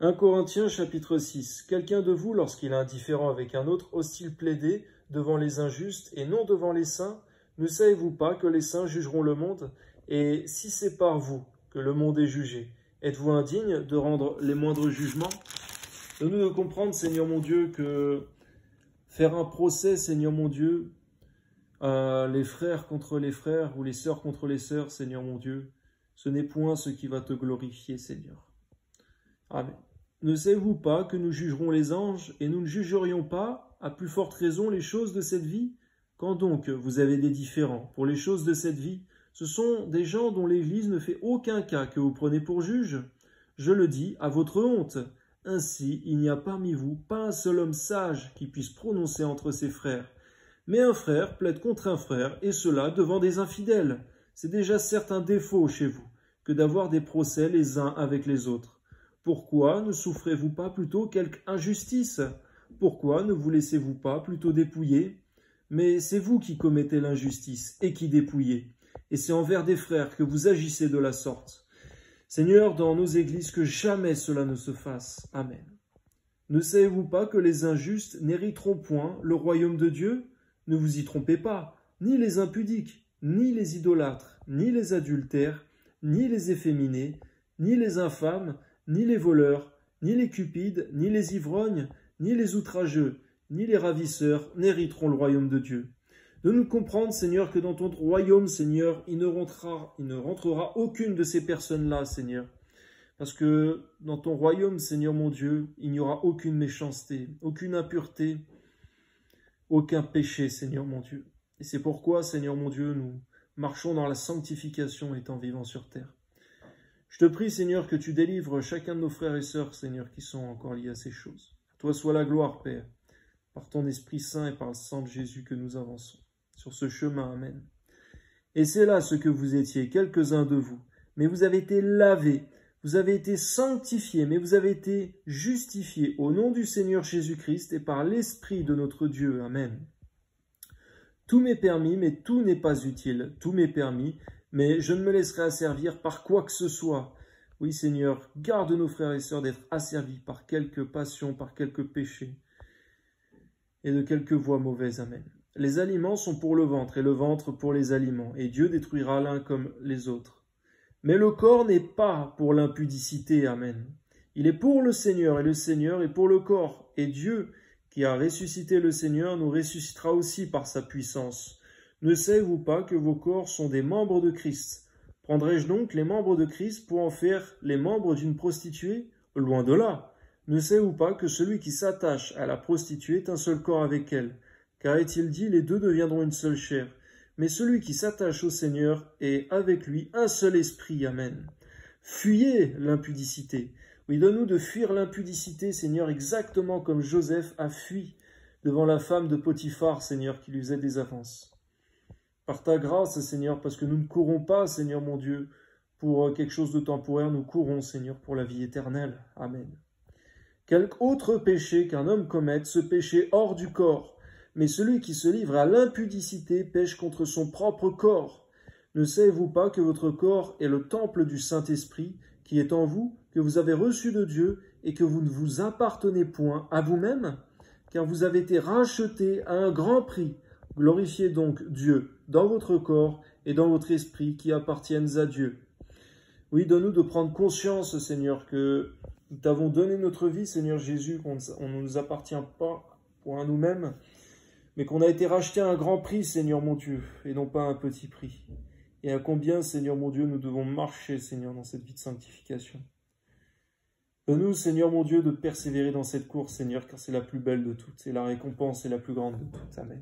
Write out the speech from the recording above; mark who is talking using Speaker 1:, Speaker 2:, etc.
Speaker 1: 1 Corinthiens chapitre 6. Quelqu'un de vous, lorsqu'il est indifférent avec un autre, ose-t-il plaider devant les injustes et non devant les saints? Ne savez-vous pas que les saints jugeront le monde? Et si c'est par vous que le monde est jugé, êtes-vous indigne de rendre les moindres jugements? Donne-nous de comprendre, Seigneur mon Dieu, que faire un procès, Seigneur mon Dieu, les frères contre les frères ou les sœurs contre les sœurs, Seigneur mon Dieu, ce n'est point ce qui va te glorifier, Seigneur. Amen. Ne savez-vous pas que nous jugerons les anges et nous ne jugerions pas, à plus forte raison, les choses de cette vie? Quand donc vous avez des différends pour les choses de cette vie, ce sont des gens dont l'Église ne fait aucun cas que vous prenez pour juges. Je le dis à votre honte. Ainsi, il n'y a parmi vous pas un seul homme sage qui puisse prononcer entre ses frères. Mais un frère plaide contre un frère, et cela devant des infidèles. C'est déjà certes un défaut chez vous que d'avoir des procès les uns avec les autres. Pourquoi ne souffrez-vous pas plutôt quelque injustice? Pourquoi ne vous laissez-vous pas plutôt dépouiller? Mais c'est vous qui commettez l'injustice et qui dépouillez. Et c'est envers des frères que vous agissez de la sorte. Seigneur, dans nos églises, que jamais cela ne se fasse. Amen. Ne savez-vous pas que les injustes n'hériteront point le royaume de Dieu? Ne vous y trompez pas, ni les impudiques, ni les idolâtres, ni les adultères, ni les efféminés, ni les infâmes, ni les voleurs, ni les cupides, ni les ivrognes, ni les outrageux, ni les ravisseurs n'hériteront le royaume de Dieu. De nous comprendre, Seigneur, que dans ton royaume, Seigneur, il ne rentrera aucune de ces personnes-là, Seigneur. Parce que dans ton royaume, Seigneur mon Dieu, il n'y aura aucune méchanceté, aucune impureté, aucun péché, Seigneur mon Dieu. Et c'est pourquoi, Seigneur mon Dieu, nous marchons dans la sanctification étant vivants sur terre. Je te prie, Seigneur, que tu délivres chacun de nos frères et sœurs, Seigneur, qui sont encore liés à ces choses. À toi soit la gloire, Père, par ton Esprit Saint et par le sang de Jésus que nous avançons sur ce chemin. Amen. Et c'est là ce que vous étiez, quelques-uns de vous, mais vous avez été lavés, vous avez été sanctifiés, mais vous avez été justifiés au nom du Seigneur Jésus-Christ et par l'Esprit de notre Dieu. Amen. Tout m'est permis, mais tout n'est pas utile. Tout m'est permis, mais je ne me laisserai asservir par quoi que ce soit. Oui, Seigneur, garde nos frères et sœurs d'être asservis par quelque passion, par quelque péché et de quelque voie mauvaise. Amen. Les aliments sont pour le ventre et le ventre pour les aliments, et Dieu détruira l'un comme les autres. Mais le corps n'est pas pour l'impudicité. Amen. Il est pour le Seigneur, et le Seigneur est pour le corps. Et Dieu, qui a ressuscité le Seigneur, nous ressuscitera aussi par sa puissance. Ne savez-vous pas que vos corps sont des membres de Christ? Prendrai-je donc les membres de Christ pour en faire les membres d'une prostituée? Loin de là. Ne savez-vous pas que celui qui s'attache à la prostituée est un seul corps avec elle? Car est-il dit, les deux deviendront une seule chair. Mais celui qui s'attache au Seigneur est avec lui un seul esprit. Amen. Fuyez l'impudicité. Oui, donne-nous de fuir l'impudicité, Seigneur, exactement comme Joseph a fui devant la femme de Potiphar, Seigneur, qui lui faisait des avances. Par ta grâce, Seigneur, parce que nous ne courons pas, Seigneur mon Dieu, pour quelque chose de temporaire, nous courons, Seigneur, pour la vie éternelle. Amen. Quelque autre péché qu'un homme commette, ce péché hors du corps, mais celui qui se livre à l'impudicité pêche contre son propre corps. Ne savez-vous pas que votre corps est le temple du Saint-Esprit qui est en vous, que vous avez reçu de Dieu et que vous ne vous appartenez point à vous-même, car vous avez été rachetés à un grand prix. Glorifiez donc Dieu dans votre corps et dans votre esprit qui appartiennent à Dieu. Oui, donne-nous de prendre conscience, Seigneur, que nous t'avons donné notre vie, Seigneur Jésus, qu'on ne nous appartient pas pour nous-mêmes, mais qu'on a été racheté à un grand prix, Seigneur mon Dieu, et non pas à un petit prix. Et à combien, Seigneur mon Dieu, nous devons marcher, Seigneur, dans cette vie de sanctification. Donne-nous, Seigneur mon Dieu, de persévérer dans cette course, Seigneur, car c'est la plus belle de toutes, et la récompense est la plus grande de toutes. Amen.